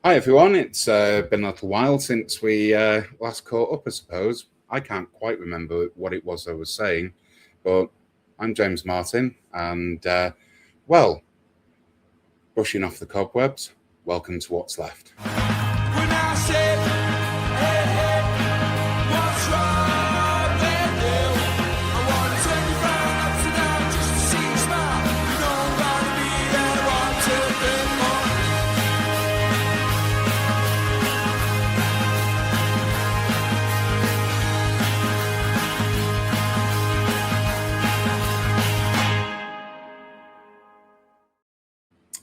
Hi everyone, it's been a little while since we last caught up, I suppose. I can't quite remember what it was I was saying, but I'm James Martin, and well, brushing off the cobwebs, welcome to What's Left.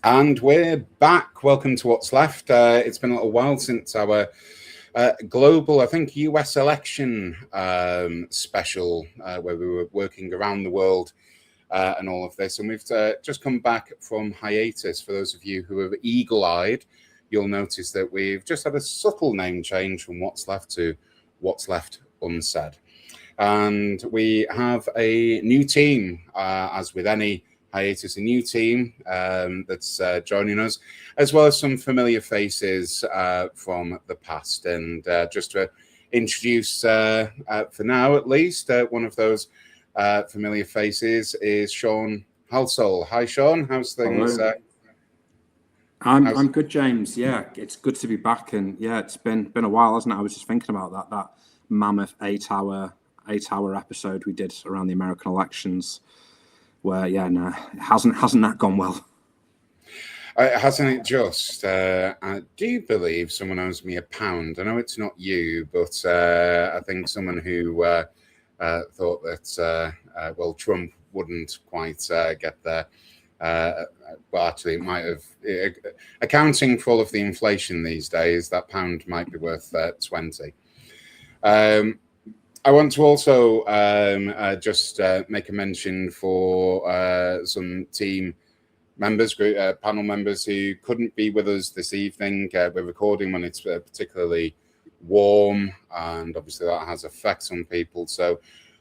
And we're back. Welcome to What's Left. It's been a little while since our global, I think, US election special, where we were working around the world and all of this. And we've just come back from hiatus. For those of you who are eagle-eyed, you'll notice that we've just had a subtle name change from What's Left to What's Left Unsaid. And we have a new team, as with any hiatus, a new team that's joining us, as well as some familiar faces from the past. And just to introduce, for now at least, one of those familiar faces is Sean Halsall. Hi, Sean. How's things? I'm good, James. Yeah, it's good to be back, and yeah, it's been a while, hasn't it? I was just thinking about that mammoth eight-hour episode we did around the American elections. Where hasn't that gone well? Hasn't it just? Do you believe someone owes me £1? I know it's not you, but I think someone who thought that Trump wouldn't quite get there. Well, actually, it might have. Accounting for all of the inflation these days, that pound might be worth 20. I want to also just make a mention for some team members, panel members who couldn't be with us this evening. We're recording when it's particularly warm, and obviously that has effects on people. So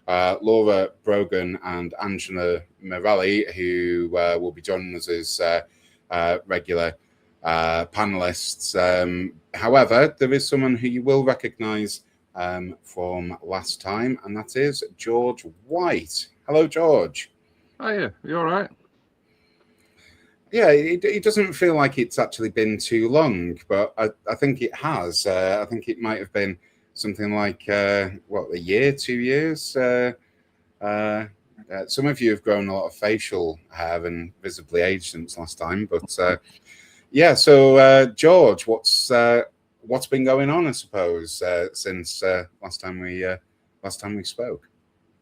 Laura Brogan and Angela Morelli, who will be joining us as regular panelists. However, there is someone who you will recognise from last time, and that is George White. Hello, George. Hiya, you all right? Yeah, it doesn't feel like it's actually been too long, but I think it has. I think it might have been something like, a year, 2 years? Some of you have grown a lot of facial hair and visibly aged since last time, but so George, what's been going on, I suppose, since last time we spoke?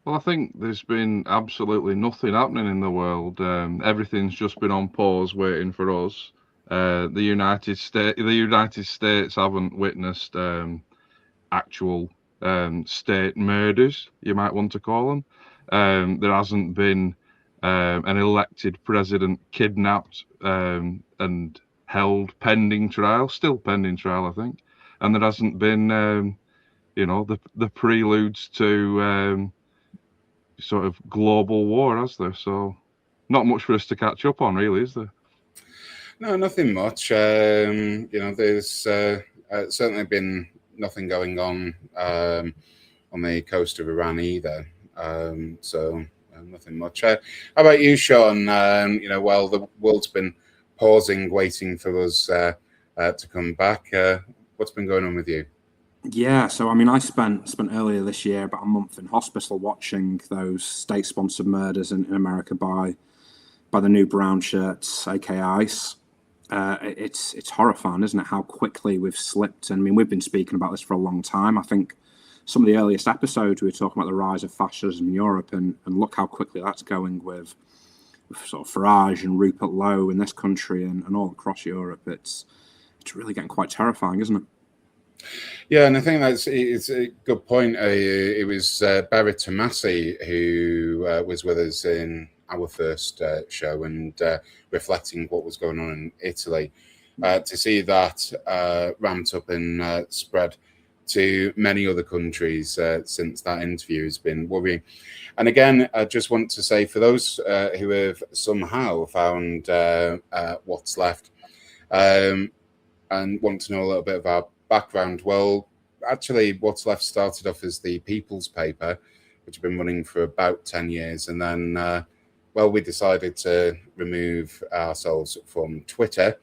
Well, I think there's been absolutely nothing happening in the world. Everything's just been on pause, waiting for us. The United States haven't witnessed actual state murders, you might want to call them. There hasn't been an elected president kidnapped and held pending trial, still pending trial, I think. And there hasn't been, the preludes to sort of global war, has there? So not much for us to catch up on, really, is there? No, nothing much. There's certainly been nothing going on the coast of Iran either. So nothing much. How about you, Sean? While the world's been pausing, waiting for us to come back, what's been going on with you? Yeah, so I mean, I spent earlier this year about a month in hospital watching those state-sponsored murders in America by the new brown shirts, aka ICE. It's horrifying, isn't it? How quickly we've slipped. And I mean, we've been speaking about this for a long time. I think some of the earliest episodes we were talking about the rise of fascism in Europe, and look how quickly that's going with sort of Farage and Rupert Lowe in this country and all across Europe. It's really getting quite terrifying, isn't it? Yeah, and I think it's a good point. It was Barry Tomasi who was with us in our first show and reflecting what was going on in Italy. To see that ramped up and spread to many other countries since that interview has been worrying. And again, I just want to say, for those who have somehow found what's left, and want to know a little bit of our background, well, actually, What's Left started off as the People's Paper, which had been running for about 10 years. And then, well, we decided to remove ourselves from Twitter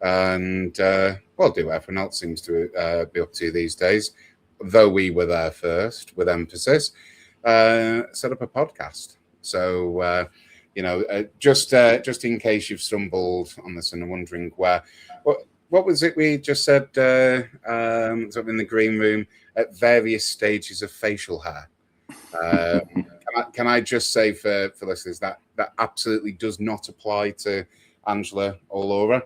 and, well, do what everyone else seems to be up to these days, though we were there first, with emphasis, set up a podcast. So, just in case you've stumbled on this and are wondering what was it we just said sort of in the green room, at various stages of facial hair? Can I just say for listeners that absolutely does not apply to Angela or Laura,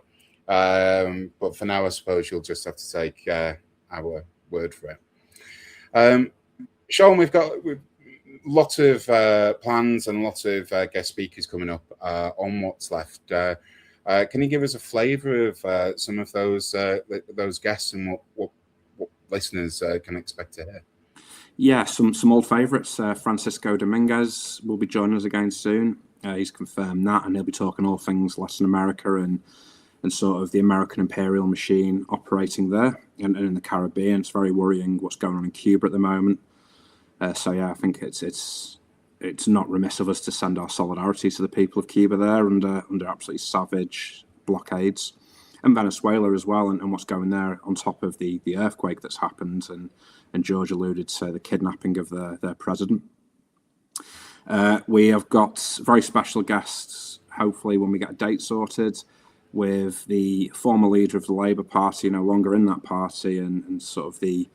but for now I suppose you'll just have to take our word for it. Sean, we've got lots of plans and lots of guest speakers coming up on What's Left. Can you give us a flavour of some of those guests and what listeners can expect to hear? Yeah, some old favourites. Francisco Dominguez will be joining us again soon. He's confirmed that, and he'll be talking all things Latin America and sort of the American imperial machine operating there and in the Caribbean. It's very worrying what's going on in Cuba at the moment. So yeah, I think it's not remiss of us to send our solidarity to the people of Cuba there under absolutely savage blockades, and Venezuela as well, and what's going there on top of the earthquake that's happened, and George alluded to the kidnapping of their president. We have got very special guests, hopefully when we get a date sorted, with the former leader of the Labour Party, no longer in that party, and sort of the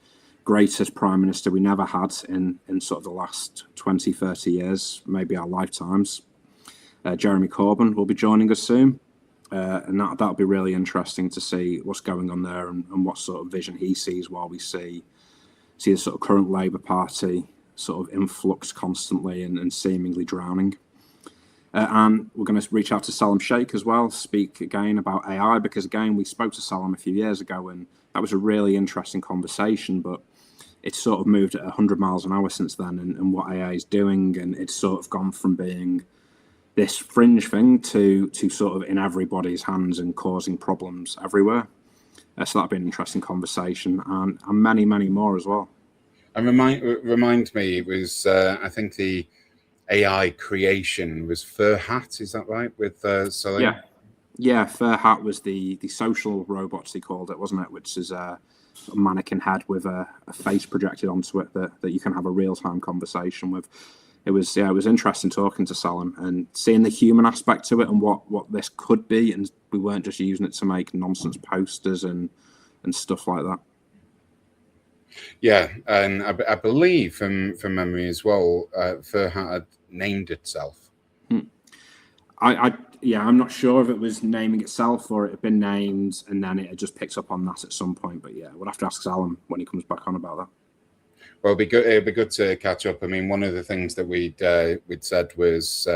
greatest prime minister we never had in sort of the last 20, 30 years, maybe our lifetimes. Jeremy Corbyn will be joining us soon. And that'll be really interesting to see what's going on there and what sort of vision he sees while we see the sort of current Labour Party sort of influx constantly and seemingly drowning. And we're going to reach out to Salam Sheikh as well, speak again about AI, because again, we spoke to Salam a few years ago and that was a really interesting conversation, but it's sort of moved at 100 miles an hour since then and what AI is doing, and it's sort of gone from being this fringe thing to sort of in everybody's hands and causing problems everywhere. So that'll be an interesting conversation, and many, many more as well. And remind me, it was I think the AI creation was Furhat, is that right? With Salim? Yeah. Furhat was the social robots he called it, wasn't it? Which is a mannequin head with a face projected onto it that you can have a real time conversation with. It was interesting talking to Salim and seeing the human aspect to it and what this could be, and we weren't just using it to make nonsense posters and stuff like that. Yeah, and I believe from memory as well, Furhat had named itself. I'm not sure if it was naming itself or it had been named and then it had just picked up on that at some point. But yeah, we'll have to ask Salim when he comes back on about that. Well, it'd be good to catch up. I mean, one of the things that we'd said was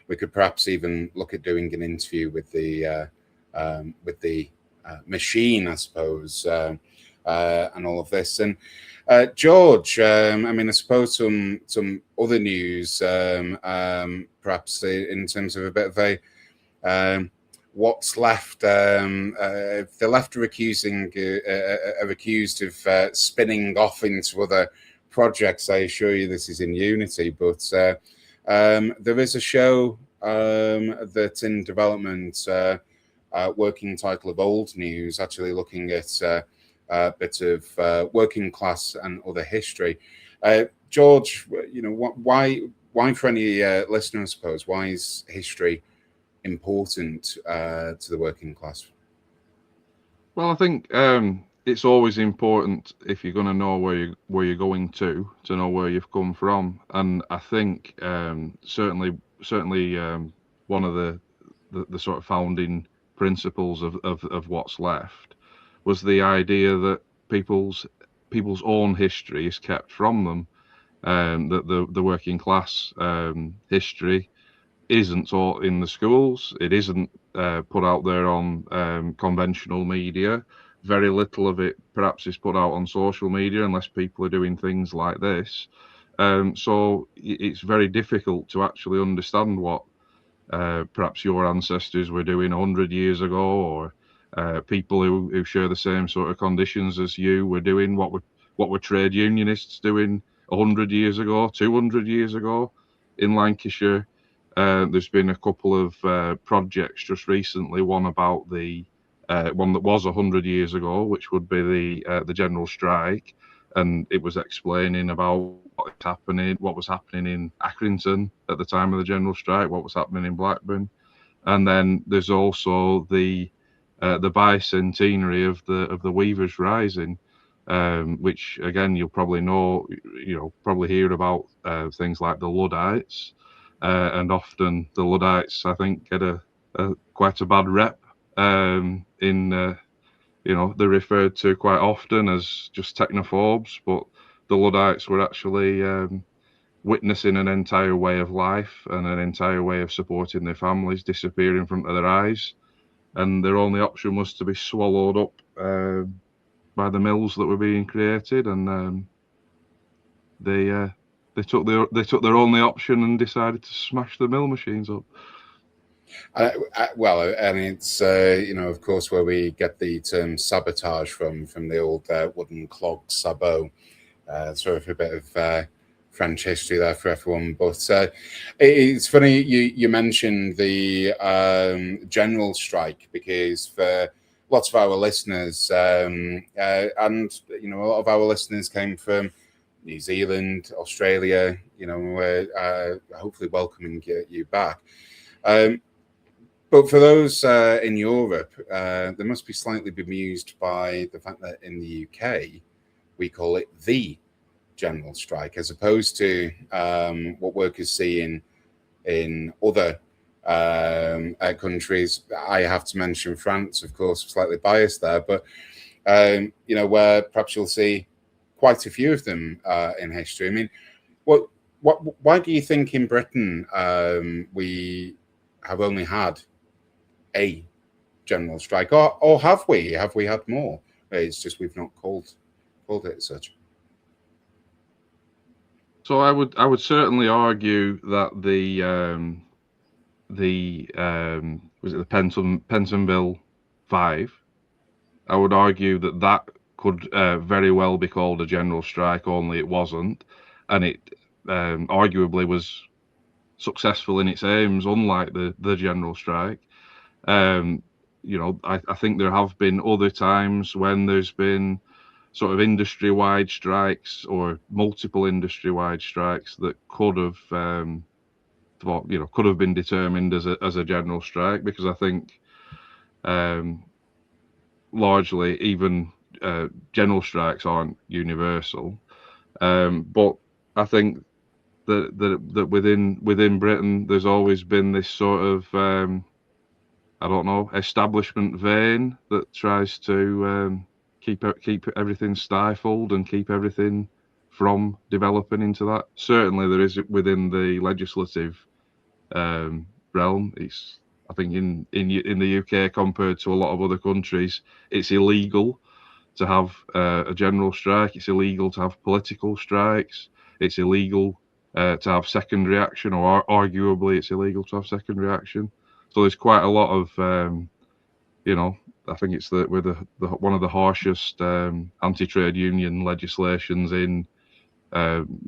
we could perhaps even look at doing an interview with the machine, I suppose, and all of this. And George, I mean, I suppose some other news, perhaps in terms of a bit of a what's left. The left are accused of spinning off into other projects. I assure you this is in Unity, but there is a show that's in development, working title of Old News, actually looking at a bit of working class and other history. George, why for any listener, I suppose, why is history important to the working class? Well, I think it's always important, if you're going to know where you're going to know where you've come from. And I think certainly one of the sort of founding principles of What's Left was the idea that people's own history is kept from them, that the working class history isn't taught in the schools. It isn't put out there on conventional media. Very little of it perhaps is put out on social media unless people are doing things like this. So it's very difficult to actually understand what perhaps your ancestors were doing 100 years ago, or people who share the same sort of conditions as you were doing, what were trade unionists doing 100 years ago, 200 years ago in Lancashire. There's been a couple of projects just recently, one about the one that was 100 years ago, which would be the general strike, and it was explaining about what was happening in Accrington at the time of the general strike, what was happening in Blackburn. And then there's also the bicentenary of the Weavers' Rising, which again you'll probably know, probably hear about things like the Luddites, and often the Luddites, I think, get quite a bad rep. They're referred to quite often as just technophobes, but the Luddites were actually witnessing an entire way of life and an entire way of supporting their families disappear in front of their eyes, and their only option was to be swallowed up by the mills that were being created, and they took their only option and decided to smash the mill machines up. Well, and it's of course, where we get the term sabotage from the old wooden clog sabot. Sort of a bit of French history there for everyone, but it's funny you mentioned the general strike, because for lots of our listeners, and a lot of our listeners came from New Zealand, Australia. We're hopefully welcoming you back. But for those in Europe, they must be slightly bemused by the fact that in the UK we call it the general strike, as opposed to what workers see in other countries. I have to mention France, of course, slightly biased there, but where perhaps you'll see quite a few of them in history. I mean, why do you think in Britain we have only had a general strike, or have we had more? It's just we've not called it as such. So I would certainly argue that was it the Pentonville 5? I would argue that could very well be called a general strike, only it wasn't, and it arguably was successful in its aims, unlike the general strike. I think there have been other times when there's been sort of industry-wide strikes or multiple industry-wide strikes that could have been determined as a general strike, because I think largely even general strikes aren't universal, but I think that within Britain there's always been this sort of establishment vein that tries to keep everything stifled and keep everything from developing into that. Certainly there is within the legislative realm. It's, I think in the UK, compared to a lot of other countries, it's illegal to have a general strike. It's illegal to have political strikes. It's illegal to have secondary action, or arguably it's illegal to have secondary action. So there's quite a lot of I think it's we're the one of the harshest anti-trade union legislations in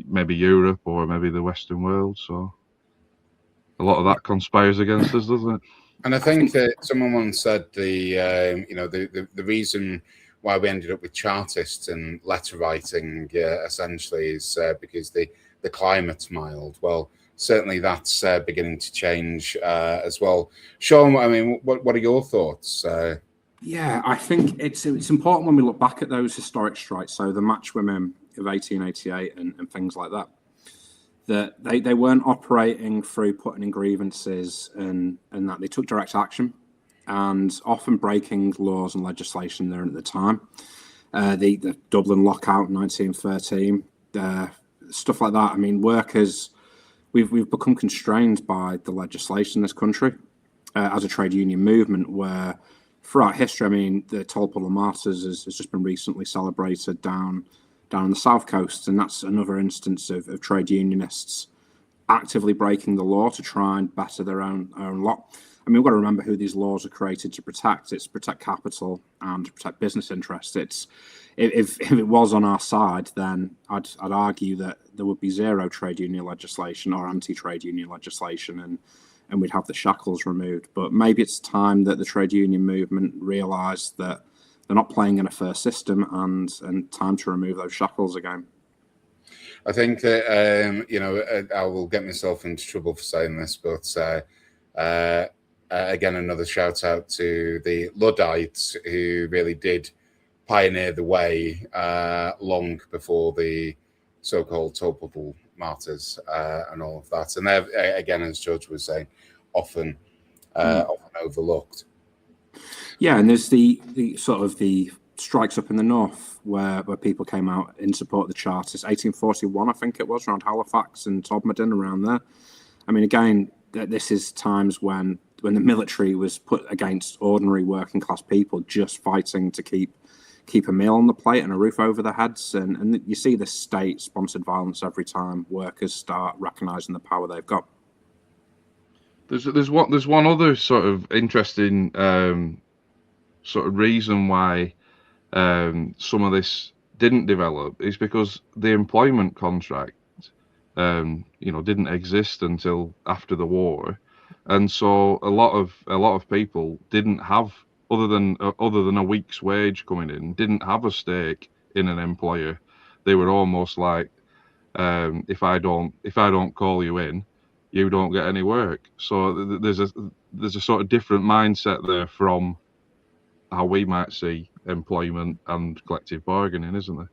maybe Europe or maybe the Western world. So a lot of that conspires against us, doesn't it? And I think that someone once said the reason why we ended up with Chartists and letter writing essentially is because the climate's mild. Well, certainly that's beginning to change as well. Sean, I mean, what are your thoughts? Yeah, I think it's important when we look back at those historic strikes, so the match women of 1888 and things like that, that they weren't operating through putting in grievances and that they took direct action, and often breaking laws and legislation there at the time. The Dublin lockout in 1913, stuff like that. I mean, workers, we've become constrained by the legislation in this country as a trade union movement, where throughout history, I mean, the Tolpuddle Martyrs has just been recently celebrated down on the south coast, and that's another instance of trade unionists actively breaking the law to try and better their own lot. I mean, we've got to remember who these laws are created to protect. It's to protect capital and to protect business interests. If it was on our side, then I'd argue that there would be zero trade union legislation or anti-trade union legislation, and we'd have the shackles removed. But maybe it's time that the trade union movement realised that they're not playing in a fair system, and time to remove those shackles again. I think that, I will get myself into trouble for saying this, but again, another shout out to the Luddites who really did pioneer the way long before the so-called Topable martyrs and all of that. And they're, again, as George was saying, often overlooked. Yeah, and there's the sort of the strikes up in the north where people came out in support of the Charters. 1841, I think it was, around Halifax and Todmorden, around there. I mean, again, this is times when the military was put against ordinary working class people just fighting to keep a meal on the plate and a roof over their heads. And you see this state-sponsored violence every time workers start recognising the power they've got. There's one other sort of interesting sort of reason why some of this didn't develop is because the employment contract didn't exist until after the war, and so a lot of people didn't have, other than a week's wage coming in, didn't have a stake in an employer. They were almost like, if I don't call you in, you don't get any work. So there's a sort of different mindset there from how we might see employment and collective bargaining, isn't there?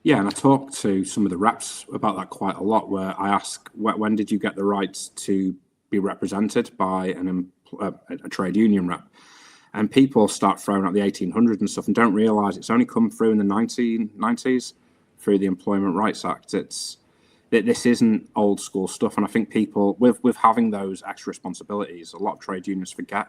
Yeah, and I talk to some of the reps about that quite a lot, where I ask, when did you get the right to be represented by a trade union rep? And people start throwing out the 1800s and stuff and don't realise it's only come through in the 1990s through the Employment Rights Act. This isn't old school stuff, and I think people, with having those extra responsibilities, a lot of trade unions forget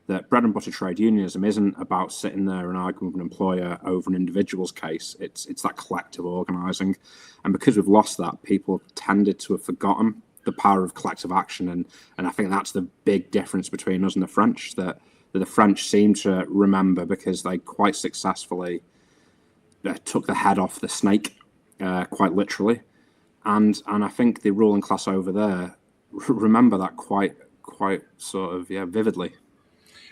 that bread and butter trade unionism isn't about sitting there and arguing with an employer over an individual's case. It's that collective organising. And because we've lost that, people tended to have forgotten the power of collective action. And I think that's the big difference between us and the French, that the French seem to remember, because they quite successfully took the head off the snake, quite literally. And I think the ruling class over there remember that quite sort of vividly.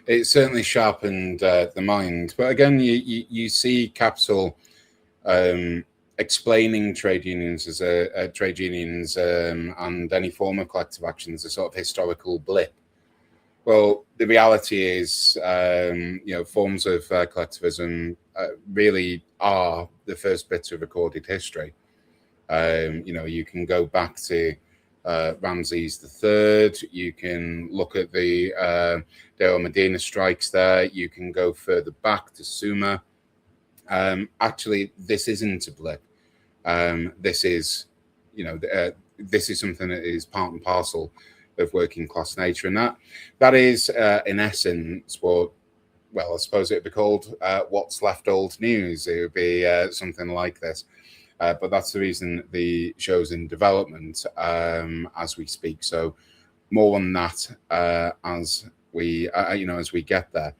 It certainly sharpened the mind. But again, you see capital explaining trade unions as trade unions and any form of collective action as a sort of historical blip. Well, the reality is, forms of collectivism really are the first bit of recorded history. You can go back to Ramses III. You can look at the Deir Medina strikes there. You can go further back to Suma. Actually, this isn't a blip. This is something that is part and parcel of working class nature, and that is in essence what. Well, I suppose it would be called What's Left Old News. It would be something like this. But that's the reason the show's in development as we speak. So more on that as we get there.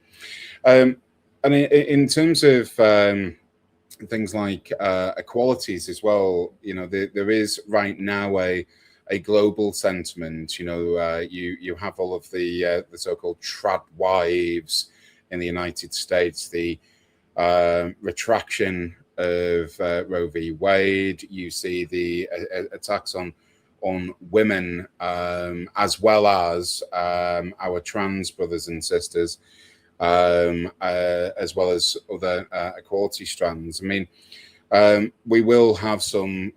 And in terms of things like equalities as well, there is right now a global sentiment. You have all of the so-called trad wives in the United States, the retraction of Roe v. Wade. You see the attacks on women, as well as our trans brothers and sisters, as well as other equality strands. I mean, we will have some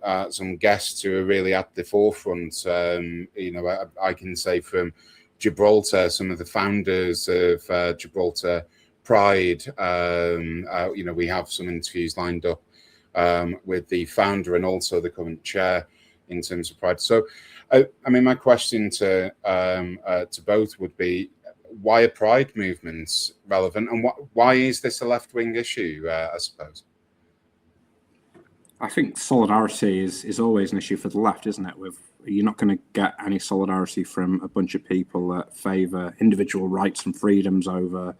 guests who are really at the forefront. I can say from Gibraltar, some of the founders of Gibraltar Pride. We have some interviews lined up with the founder and also the current chair in terms of Pride. So, my question to both would be, why are Pride movements relevant, and why is this a left-wing issue? I suppose. I think solidarity is always an issue for the left, isn't it? You're not going to get any solidarity from a bunch of people that favour individual rights and freedoms over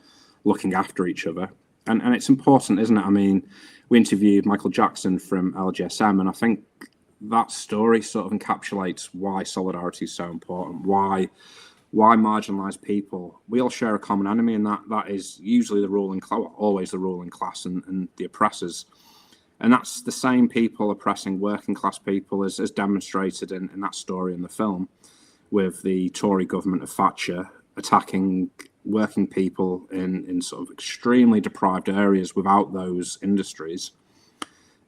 looking after each other. And it's important, isn't it? I mean, we interviewed Michael Jackson from LGSM, and I think that story sort of encapsulates why solidarity is so important, why marginalised people, we all share a common enemy, and that is usually the ruling class, always the ruling class and the oppressors. And that's the same people oppressing working class people as demonstrated in that story in the film, with the Tory government of Thatcher attacking working people in sort of extremely deprived areas without those industries,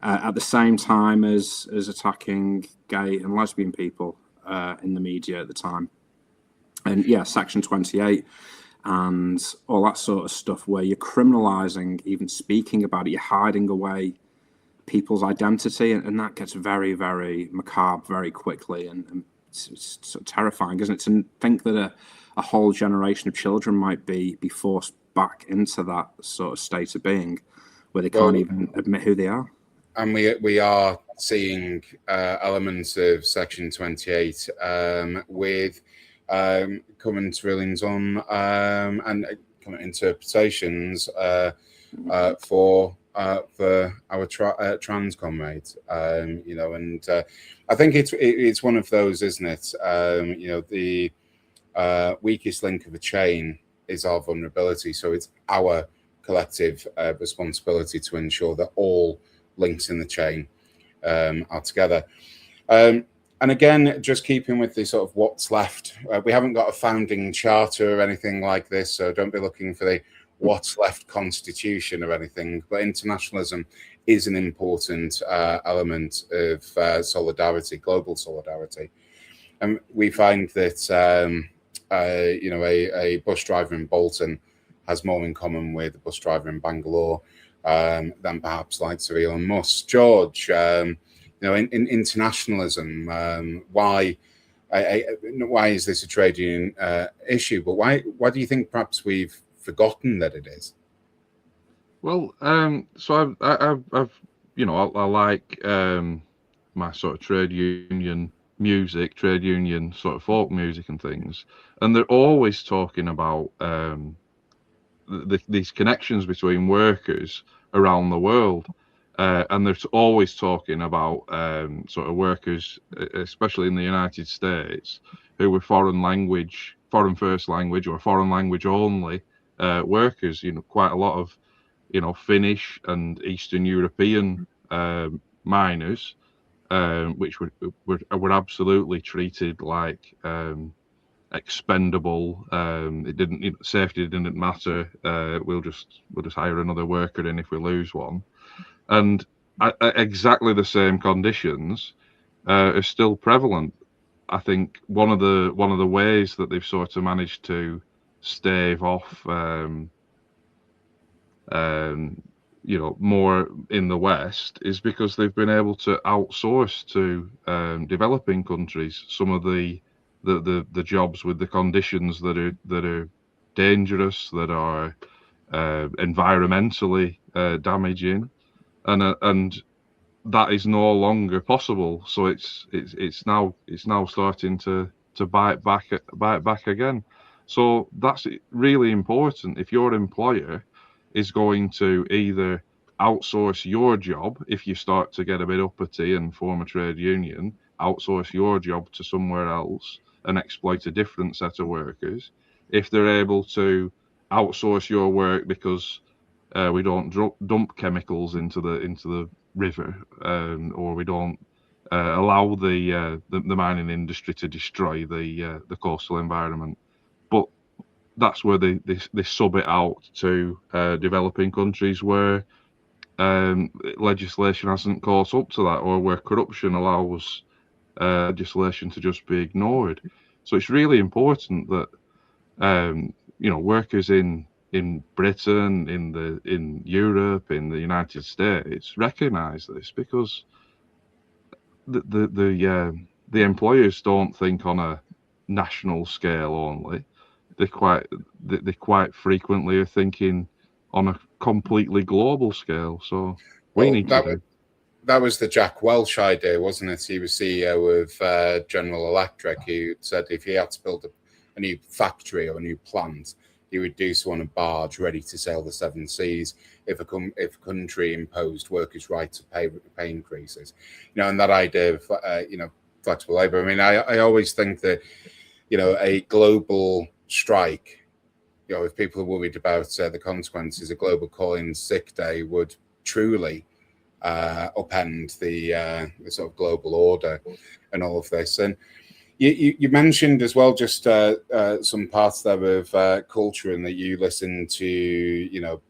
at the same time as attacking gay and lesbian people in the media at the time. And yeah, Section 28 and all that sort of stuff, where you're criminalising even speaking about it, you're hiding away people's identity, and that gets very, very macabre very quickly, and it's sort of terrifying, isn't it, to think that a whole generation of children might be forced back into that sort of state of being where they can't even admit who they are. And we are seeing elements of Section 28 with current rulings on and current interpretations for our trans comrades, and I think it's one of those, isn't it? The weakest link of the chain is our vulnerability. So it's our collective responsibility to ensure that all links in the chain are together. And again, just keeping with the sort of what's left, we haven't got a founding charter or anything like this, so don't be looking for the what's left constitution or anything, but internationalism is an important element of solidarity, global solidarity. And we find that a bus driver in Bolton has more in common with a bus driver in Bangalore than perhaps like Sir Elon Musk. George, in internationalism, why is this a trade union issue? But why do you think perhaps we've forgotten that it is? Well, so I've I like my sort of trade union music, trade union sort of folk music and things, and they're always talking about these connections between workers around the world, and they're always talking about sort of workers, especially in the United States, who were foreign first language or foreign language only workers. Quite a lot of Finnish and Eastern European miners, which were absolutely treated like expendable. It didn't safety didn't matter. We'll just hire another worker in if we lose one, and exactly the same conditions are still prevalent. I think one of the ways that they've sort of managed to stave off more in the West is because they've been able to outsource to developing countries some of the jobs with the conditions that are dangerous, that are environmentally damaging, and that is no longer possible. So it's now starting to bite back again. So that's really important. If your employer is going to either outsource your job, if you start to get a bit uppity and form a trade union, outsource your job to somewhere else and exploit a different set of workers. If they're able to outsource your work because we don't dump chemicals into the river, or we don't allow the mining industry to destroy the coastal environment, but that's where they sub it out to developing countries where legislation hasn't caught up to that, or where corruption allows legislation to just be ignored. So it's really important that workers in Britain, in Europe, in the United States recognise this, because the employers don't think on a national scale only. They quite frequently are thinking on a completely global scale. So we need to do. that was the Jack Welch idea, wasn't it? He was CEO of General Electric, who said if he had to build a new factory or a new plant, he would do so on a barge ready to sail the seven seas if a country imposed workers' right to pay increases. And that idea of flexible labor. I mean, I always think that a global strike, if people are worried about the consequences, a global call-in sick day would truly upend the sort of global order and all of this. And you mentioned as well just some parts there of culture, and that you listen to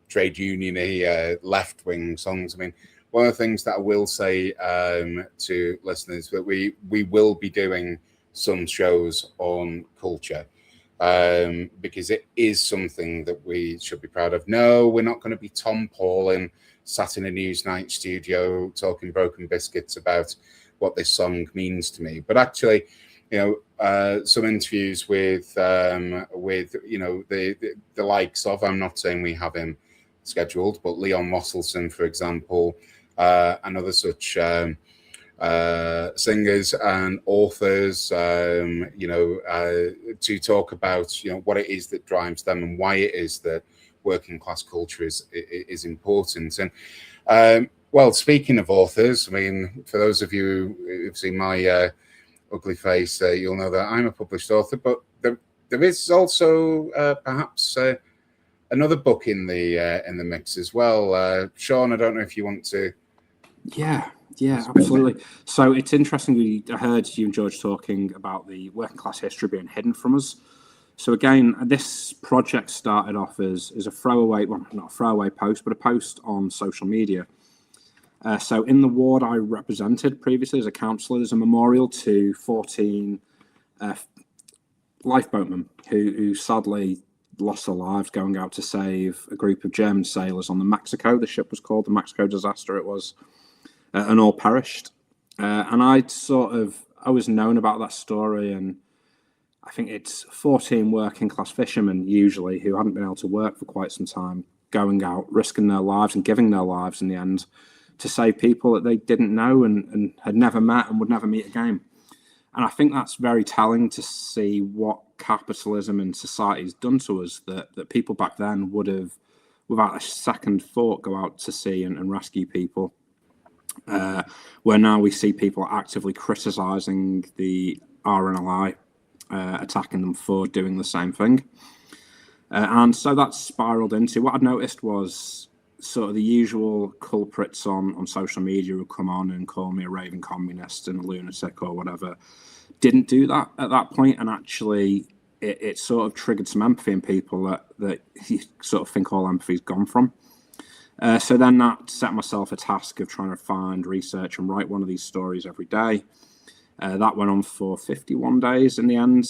trade union left-wing songs. I mean, one of the things that I will say to listeners that we will be doing some shows on culture, because it is something that we should be proud of. No, we're not going to be Tom Paulin sat in a Newsnight studio talking broken biscuits about what this song means to me, but actually some interviews with the likes of, I'm not saying we have him scheduled, but Leon Mosselson, for example, and other such singers and authors, to talk about what it is that drives them and why it is that working class culture is important. And well, speaking of authors, I mean, for those of you who've seen my ugly face, you'll know that I'm a published author, but there is also perhaps another book in the mix as well. Sean, I don't know if you want to. Yeah, absolutely. So it's interesting. I heard you and George talking about the working class history being hidden from us. So again, this project started off as a throwaway, well, not a throwaway post, but a post on social media. So in the ward I represented previously as a councillor, there's a memorial to 14 lifeboatmen who sadly lost their lives going out to save a group of German sailors on the Mexico. The ship was called the Mexico Disaster, it was, and all perished. And I was known about that story, and I think it's 14 working class fishermen usually who hadn't been able to work for quite some time, going out, risking their lives and giving their lives in the end to save people that they didn't know and had never met and would never meet again. And I think that's very telling to see what capitalism and society has done to us, that people back then would have, without a second thought, go out to sea and rescue people. Where now we see people actively criticising the RNLI, attacking them for doing the same thing. And so that spiraled into, what I'd noticed was sort of the usual culprits on social media who come on and call me a raving communist and a lunatic or whatever, didn't do that at that point, and actually it sort of triggered some empathy in people that you sort of think all empathy's gone from. So then that set myself a task of trying to find, research and write one of these stories every day. That went on for 51 days in the end,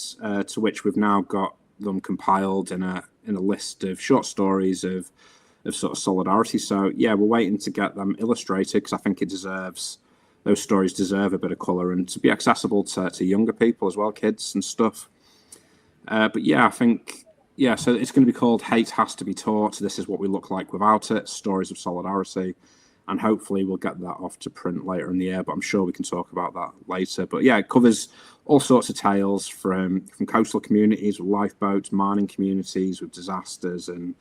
to which we've now got them compiled in a list of short stories of sort of solidarity. So yeah, we're waiting to get them illustrated because I think those stories deserve a bit of colour and to be accessible to younger people as well, kids and stuff. But yeah, I think, so it's going to be called Hate Has to Be Taught. This is what we look like without it, stories of solidarity. And hopefully we'll get that off to print later in the year, but I'm sure we can talk about that later. But yeah, it covers all sorts of tales from coastal communities with lifeboats, mining communities with disasters and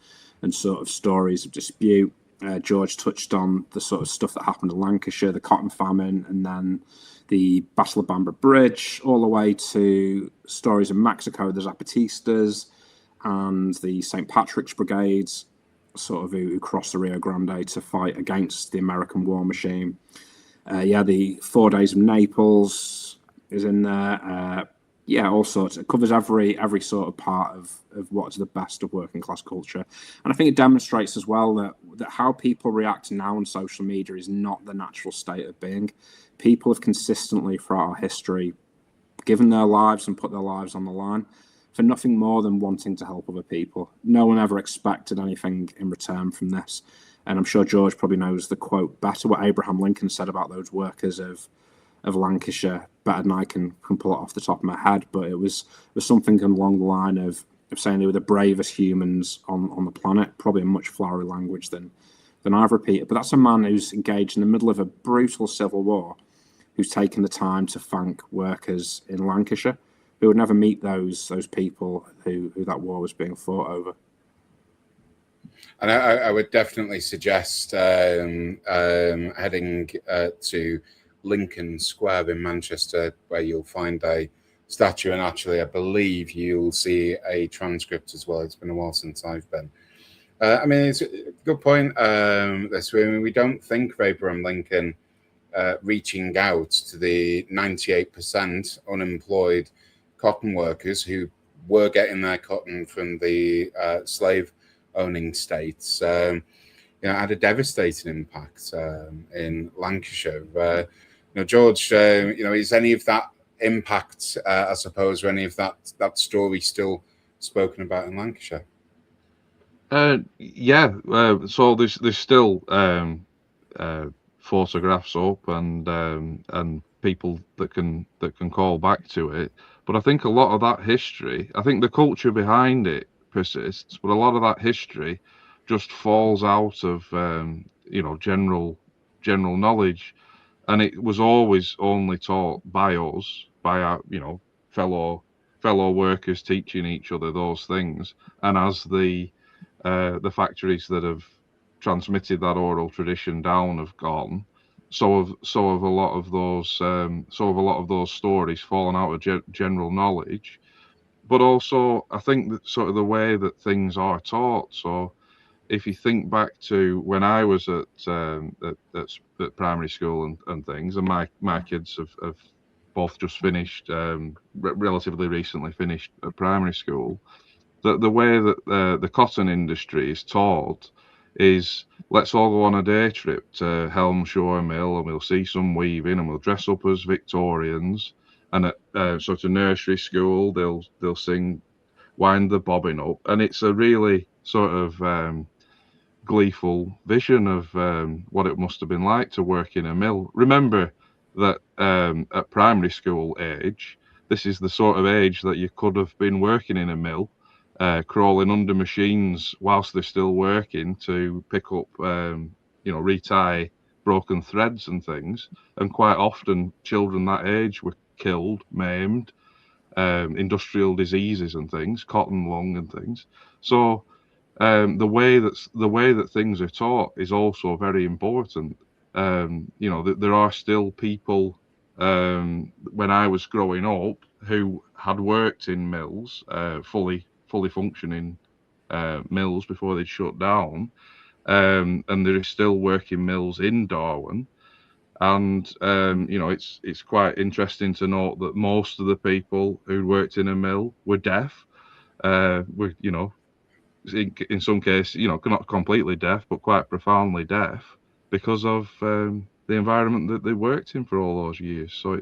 sort of stories of dispute. George touched on the sort of stuff that happened in Lancashire, the cotton famine, and then the Battle of Bamber Bridge, all the way to stories in Mexico, the Zapatistas and the St. Patrick's Brigades, sort of who crossed the Rio Grande to fight against the American war machine. The 4 Days of Naples is in there. All sorts. It covers every sort of part of what's the best of working class culture. And I think it demonstrates as well that how people react now on social media is not the natural state of being. People have consistently throughout our history given their lives and put their lives on the line for nothing more than wanting to help other people. No one ever expected anything in return from this. And I'm sure George probably knows the quote better, what Abraham Lincoln said about those workers of Lancashire, better than I can pull it off the top of my head, but it was something along the line of saying they were the bravest humans on the planet, probably in much flowery language than than I've repeated. But that's a man who's engaged in the middle of a brutal civil war, who's taken the time to thank workers in Lancashire who would never meet those people who that war was being fought over. And I would definitely suggest heading to Lincoln Square in Manchester, where you'll find a statue, and actually I believe you'll see a transcript as well. It's been a while since I've been. I mean, it's a good point. We don't think of Abraham Lincoln reaching out to the 98% unemployed cotton workers who were getting their cotton from the slave-owning states. Had a devastating impact in Lancashire. George, is any of that impact, I suppose, or any of that story still spoken about in Lancashire? So there's still photographs up and people that can call back to it. But I think a lot of that history, I think the culture behind it persists, but a lot of that history just falls out of general knowledge, and it was always only taught by us, by our fellow workers teaching each other those things. And as the factories that have transmitted that oral tradition down have gone, so have a lot of those stories fallen out of general knowledge. But also, I think that sort of the way that things are taught. So, if you think back to when I was at primary school and things, and my kids have both just finished, relatively recently finished at primary school, the way that the cotton industry is taught is, let's all go on a day trip to Helmshire Mill and we'll see some weaving and we'll dress up as Victorians. And at sort of nursery school, they'll sing Wind the Bobbin Up. And it's a really sort of gleeful vision of what it must have been like to work in a mill. Remember that at primary school age, this is the sort of age that you could have been working in a mill, crawling under machines whilst they're still working to pick up, retie broken threads and things. And quite often children that age were killed, maimed, industrial diseases and things, cotton lung and things. So the way that things are taught is also very important. There are still people when I was growing up who had worked in mills, fully functioning mills before they shut down, and there are still working mills in Darwin. And it's quite interesting to note that most of the people who worked in a mill were deaf. In some cases, not completely deaf, but quite profoundly deaf because of the environment that they worked in for all those years. So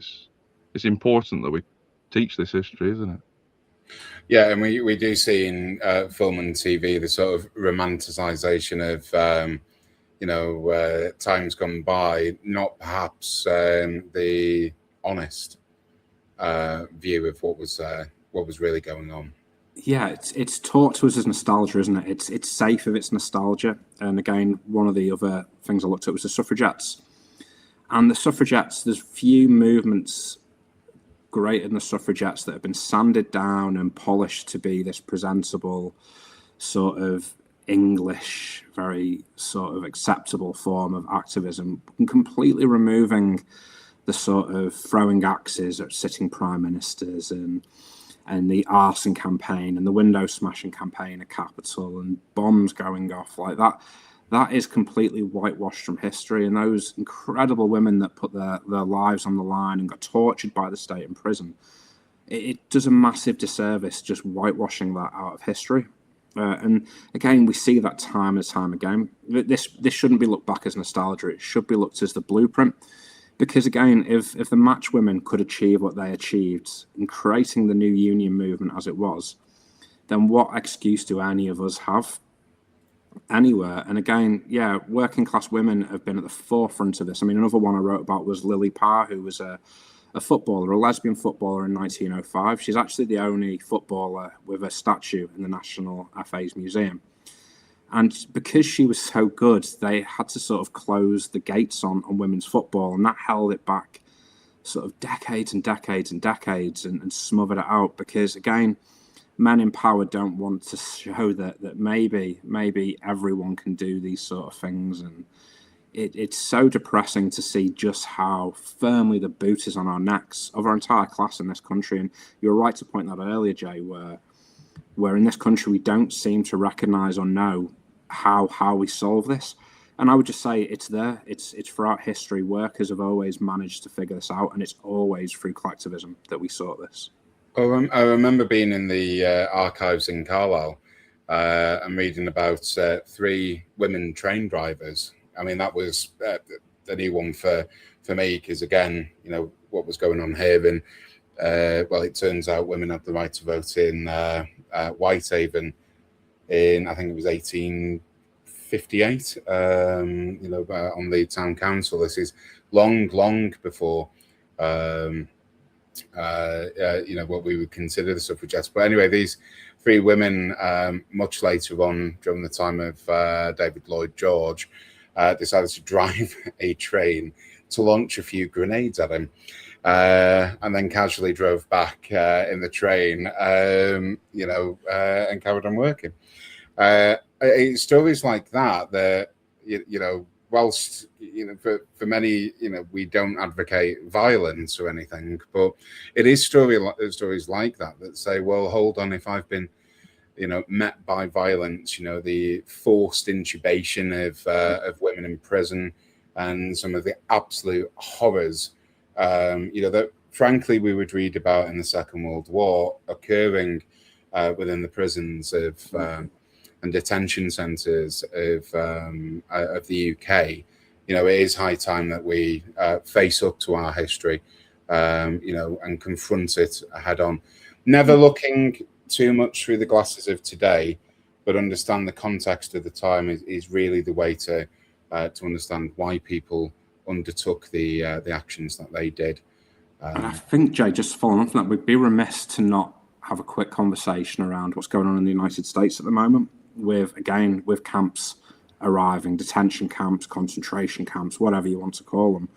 it's important that we teach this history, isn't it? Yeah, and we do see in film and TV the sort of romanticization of times gone by, not perhaps the honest view of what was really going on. Yeah, it's taught to us as nostalgia, isn't it? It's safe if it's nostalgia. And again, one of the other things I looked at was the suffragettes. And the suffragettes, there's few movements greater than the suffragettes that have been sanded down and polished to be this presentable sort of English, very sort of acceptable form of activism, and completely removing the sort of throwing axes at sitting prime ministers and the arson campaign and the window smashing campaign at Capitol and bombs going off like that. That is completely whitewashed from history. And those incredible women that put their lives on the line and got tortured by the state in prison, it does a massive disservice just whitewashing that out of history. And again, we see that time and time again. This shouldn't be looked back as nostalgia. It should be looked as the blueprint. Because again, if the match women could achieve what they achieved in creating the new union movement as it was, then what excuse do any of us have anywhere? And again, yeah, working class women have been at the forefront of this. I mean, another one I wrote about was Lily Parr, who was a footballer, a lesbian footballer in 1905. She's actually the only footballer with a statue in the National FA's Museum. And because she was so good, they had to sort of close the gates on women's football, and that held it back sort of decades and decades and decades, and smothered it out, because again, men in power don't want to show that maybe everyone can do these sort of things. And it's so depressing to see just how firmly the boot is on our necks of our entire class in this country. And you're right to point that out earlier, Jay, where in this country we don't seem to recognise or know how we solve this. And I would just say it's there. It's throughout history. Workers have always managed to figure this out, and it's always through collectivism that we sort this. I remember being in the archives in Carlisle and reading about 3 women train drivers. I mean, that was the new one for me, because again, you know, what was going on here. And well, it turns out women had the right to vote in Whitehaven in, I think it was 1858, you know, on the town council. This is long before, you know, what we would consider the suffragettes. But anyway, these 3 women, much later on, during the time of David Lloyd George, decided to drive a train to launch a few grenades at him, and then casually drove back in the train, you know, and carried on working. It's stories like that you know, whilst, you know, for many, you know, we don't advocate violence or anything, but it is stories like that say, well, hold on, if I've been, you know, met by violence, you know, the forced intubation of women in prison, and some of the absolute horrors, you know, that frankly we would read about in the Second World War occurring within the prisons of and detention centres of the UK. You know, it is high time that we face up to our history, you know, and confront it head on. Never looking too much through the glasses of today, but understand the context of the time is really the way to understand why people undertook the actions that they did. And I think, Jay, just following on from that, we'd be remiss to not have a quick conversation around what's going on in the United States at the moment, with camps arriving, detention camps, concentration camps, whatever you want to call them,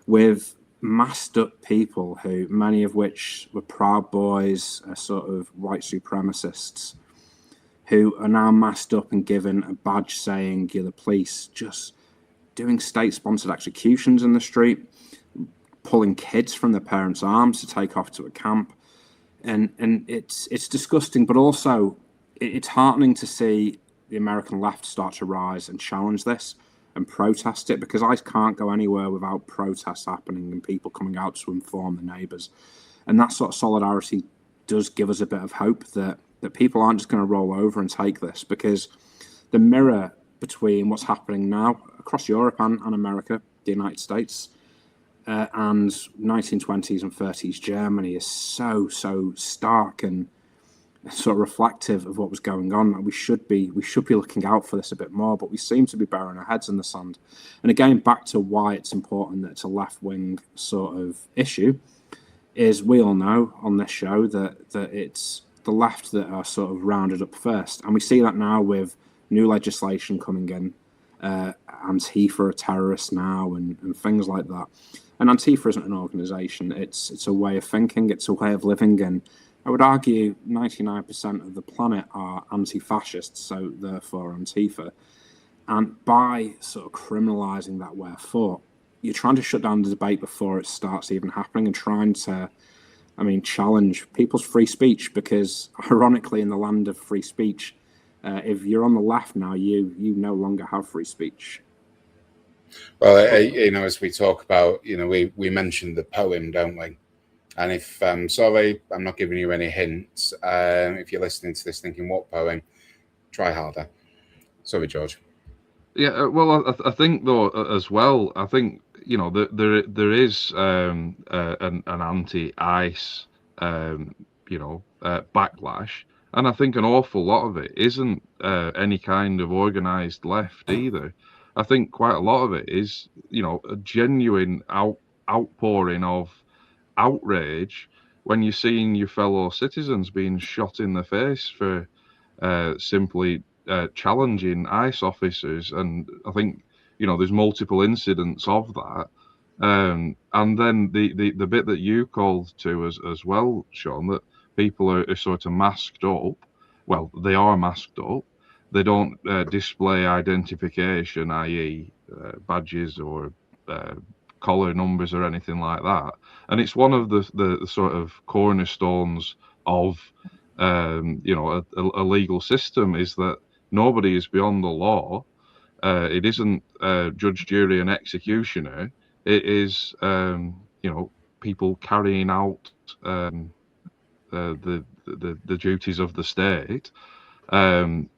with masked up people who, many of which were Proud Boys, sort of white supremacists, who are now masked up and given a badge saying you're the police, just doing state-sponsored executions in the street, pulling kids from their parents' arms to take off to a camp. And it's disgusting, but also it's heartening to see the American left start to rise and challenge this and protest it, because ICE can't go anywhere without protests happening and people coming out to inform the neighbours. And that sort of solidarity does give us a bit of hope that people aren't just going to roll over and take this, because the mirror between what's happening now across Europe and America, the United States, and 1920s and 30s Germany is so stark and sort of reflective of what was going on. We should be looking out for this a bit more, but we seem to be burying our heads in the sand. And again, back to why it's important that it's a left-wing sort of issue, is we all know on this show that it's the left that are sort of rounded up first. And we see that now with new legislation coming in. Antifa are terrorists now and things like that. And Antifa isn't an organisation. It's a way of thinking. It's a way of living. And I would argue 99% of the planet are anti-fascists, so therefore Antifa. And by sort of criminalising that way of thought, you're trying to shut down the debate before it starts even happening, and trying to, challenge people's free speech, because ironically in the land of free speech, if you're on the left now, you no longer have free speech. Well, as we talk about, we mentioned the poem, don't we? And if sorry, I'm not giving you any hints. If you're listening to this thinking, what poem? Try harder. Sorry, George. Yeah, well, I think though as well, I think there is an anti-ICE backlash, and I think an awful lot of it isn't any kind of organised left either. I think quite a lot of it is a genuine outpouring of outrage when you're seeing your fellow citizens being shot in the face for simply challenging ICE officers, and I think there's multiple incidents of that. And then the bit that you called to as well, Sean, that people are sort of masked up. Well, they are masked up. They don't display identification, i.e., badges or collar numbers or anything like that. And it's one of the sort of cornerstones of a legal system, is that nobody is beyond the law. It isn't judge, jury, and executioner. It is people carrying out the duties of the state. It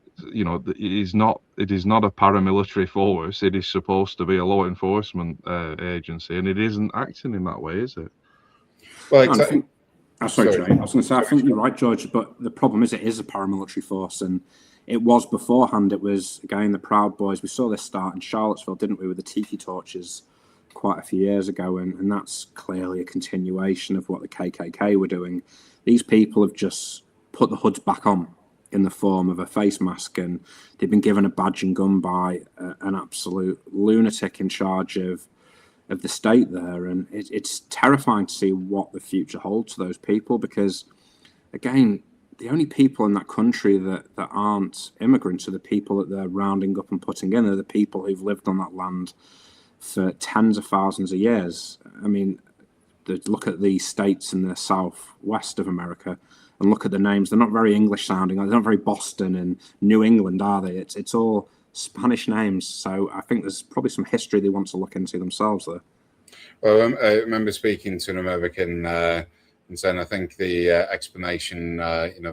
is not a paramilitary force. It is supposed to be a law enforcement agency, and it isn't acting in that way, is it? Well, sorry, Jay. I was going to say, I think you're right, George, but the problem is it is a paramilitary force, and it was beforehand. It was, again, the Proud Boys. We saw this start in Charlottesville, didn't we, with the tiki torches quite a few years ago, and that's clearly a continuation of what the KKK were doing. These people have just put the hoods back on in the form of a face mask, and they've been given a badge and gun by an absolute lunatic in charge of the state there, and it's terrifying to see what the future holds for those people, because, again, the only people in that country that aren't immigrants are the people that they're rounding up and putting in. They're the people who've lived on that land for tens of thousands of years. I mean, look at the states in the southwest of America and look at the names. They're not very English sounding. They're not very Boston and New England, are they? It's all Spanish names. So I think there's probably some history they want to look into themselves there. Well, I remember speaking to an American and saying, I think the explanation,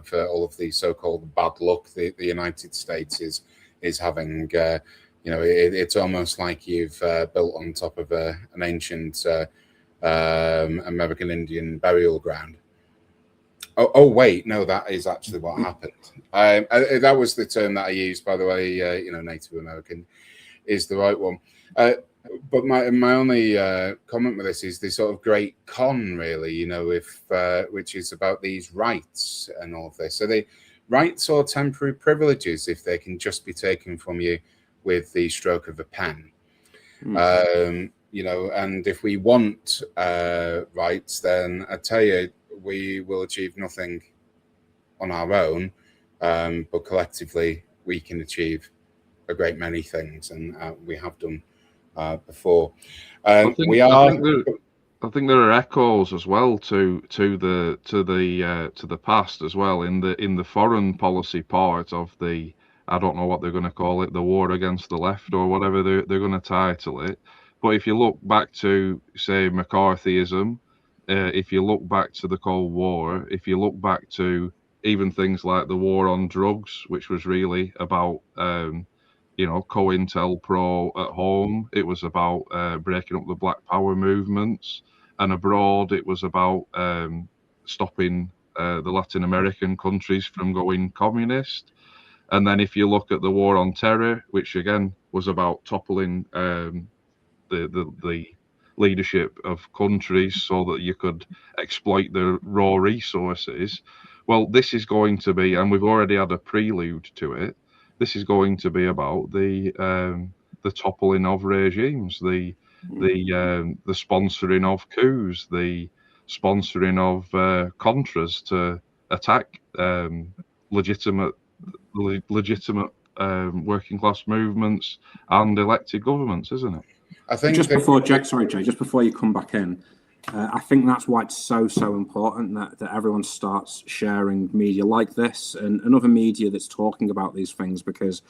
for all of the so-called bad luck the United States is having, it's almost like you've built on top of an ancient American Indian burial ground. Oh, wait, no, that is actually what happened. That was the term that I used, by the way. Native American is the right one. But my only comment with this is the sort of great con, really, which is about these rights and all of this. So the rights or temporary privileges, if they can just be taken from you with the stroke of a pen. And if we want rights, then I tell you, we will achieve nothing on our own, but collectively we can achieve a great many things, and we have done before. I think there are echoes as well to the past as well in the foreign policy part of the, I don't know what they're going to call it, the war against the left or whatever they're going to title it. But if you look back to, say, McCarthyism, if you look back to the Cold War, if you look back to even things like the war on drugs, which was really about COINTELPRO at home, it was about breaking up the Black Power movements, and abroad it was about stopping the Latin American countries from going communist. And then if you look at the war on terror, which again was about toppling the leadership of countries so that you could exploit the raw resources. Well, this is going to be, and we've already had a prelude to it, this is going to be about the toppling of regimes, the sponsoring of coups, the sponsoring of contras to attack legitimate working class movements and elected governments, isn't it? I think just before you come back in, I think that's why it's so important that everyone starts sharing media like this and other media that's talking about these things, because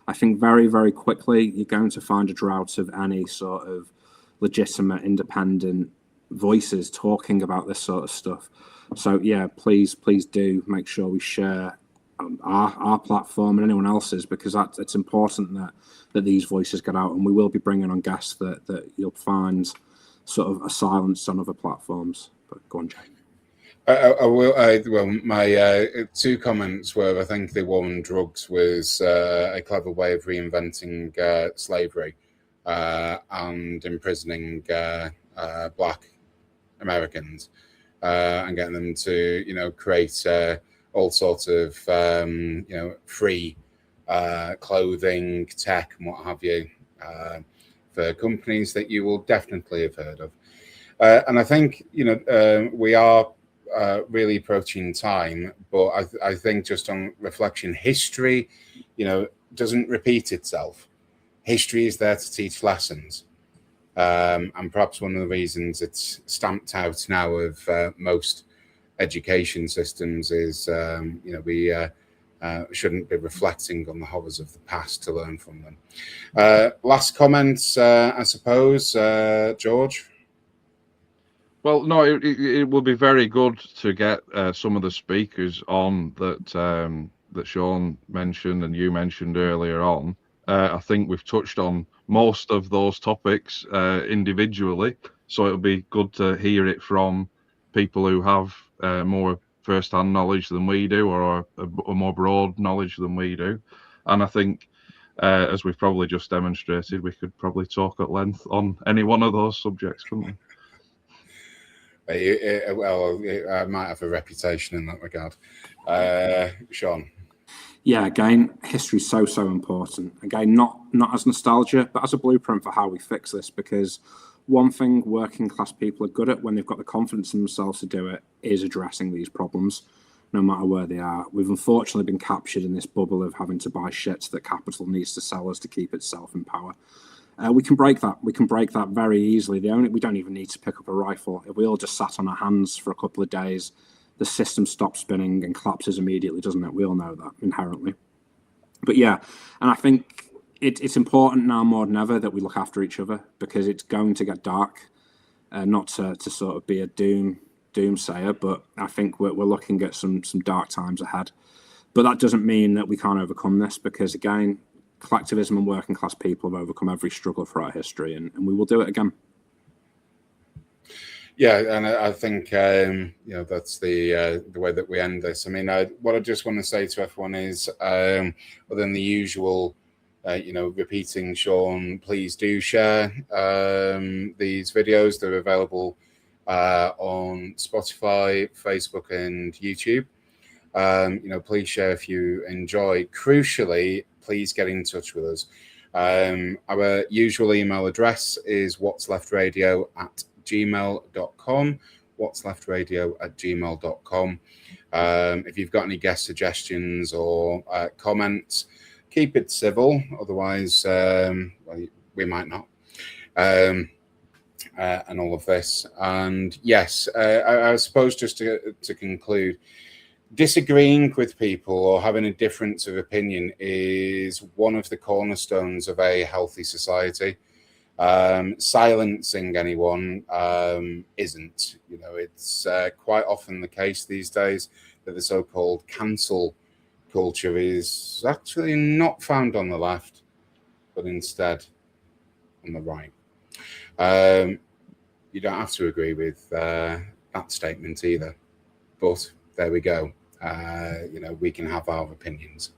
I think very, very quickly you're going to find a drought of any sort of legitimate, independent voices talking about this sort of stuff. So yeah, please do make sure we share our platform and anyone else's, because it's important that these voices get out, and we will be bringing on guests that you'll find sort of a silence on other platforms. But go on, Jay. I will. Well, my two comments were, I think the war on drugs was a clever way of reinventing slavery and imprisoning Black Americans and getting them to, create all sorts of, free clothing, tech, and what have you, for companies that you will definitely have heard of. And I think, we are really approaching time, but I think just on reflection, history, doesn't repeat itself. History is there to teach lessons. And perhaps one of the reasons it's stamped out now of most education systems is, we shouldn't be reflecting on the horrors of the past to learn from them. Last comments, I suppose, George? Well, no, it will be very good to get some of the speakers on that Sean mentioned and you mentioned earlier on. I think we've touched on most of those topics individually, so it'll be good to hear it from people who have more first-hand knowledge than we do, or a more broad knowledge than we do. And I think, as we've probably just demonstrated, we could probably talk at length on any one of those subjects, couldn't we? Well, I might have a reputation in that regard. Sean? Yeah, again, history is so important. Again, not as nostalgia, but as a blueprint for how we fix this, because one thing working class people are good at when they've got the confidence in themselves to do it is addressing these problems, no matter where they are. We've unfortunately been captured in this bubble of having to buy shit that capital needs to sell us to keep itself in power. We can break that. We can break that very easily. We don't even need to pick up a rifle. If we all just sat on our hands for a couple of days, the system stops spinning and collapses immediately, doesn't it? We all know that inherently. But yeah, and I think it's important now more than ever that we look after each other, because it's going to get dark. Not to sort of be a doomsayer, but I think we're looking at some dark times ahead. But that doesn't mean that we can't overcome this, because again, collectivism and working class people have overcome every struggle throughout history, and we will do it again. Yeah, and I think that's the way that we end this. I mean, what I just want to say to everyone is, other than the usual, repeating, Sean, please do share these videos. They're available on Spotify, Facebook, and YouTube. Please share if you enjoy. Crucially, please get in touch with us. Our usual email address is what'sleftradio@gmail.com, what'sleftradio@gmail.com. If you've got any guest suggestions or comments, keep it civil, otherwise we might not. And all of this. And yes, I suppose just to conclude, disagreeing with people or having a difference of opinion is one of the cornerstones of a healthy society. Silencing anyone isn't. It's quite often the case these days that the so-called cancel culture is actually not found on the left, but instead on the right. You don't have to agree with that statement either, but there we go. We can have our opinions.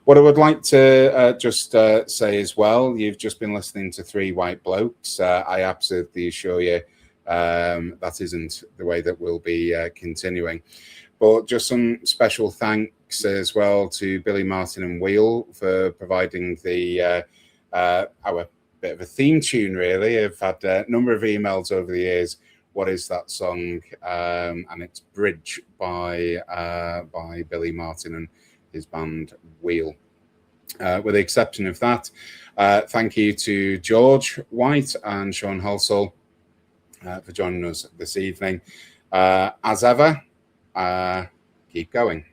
What I would like to just say as well, you've just been listening to three white blokes. I absolutely assure you that isn't the way that we'll be continuing. But just some special thanks as well to Billy, Martin and Wheel for providing our bit of a theme tune, really. I've had a number of emails over the years. What is that song? And it's Bridge by Billy Martin and his band Wheel. With the exception of that, thank you to George White and Sean Halsall for joining us this evening. As ever, keep going.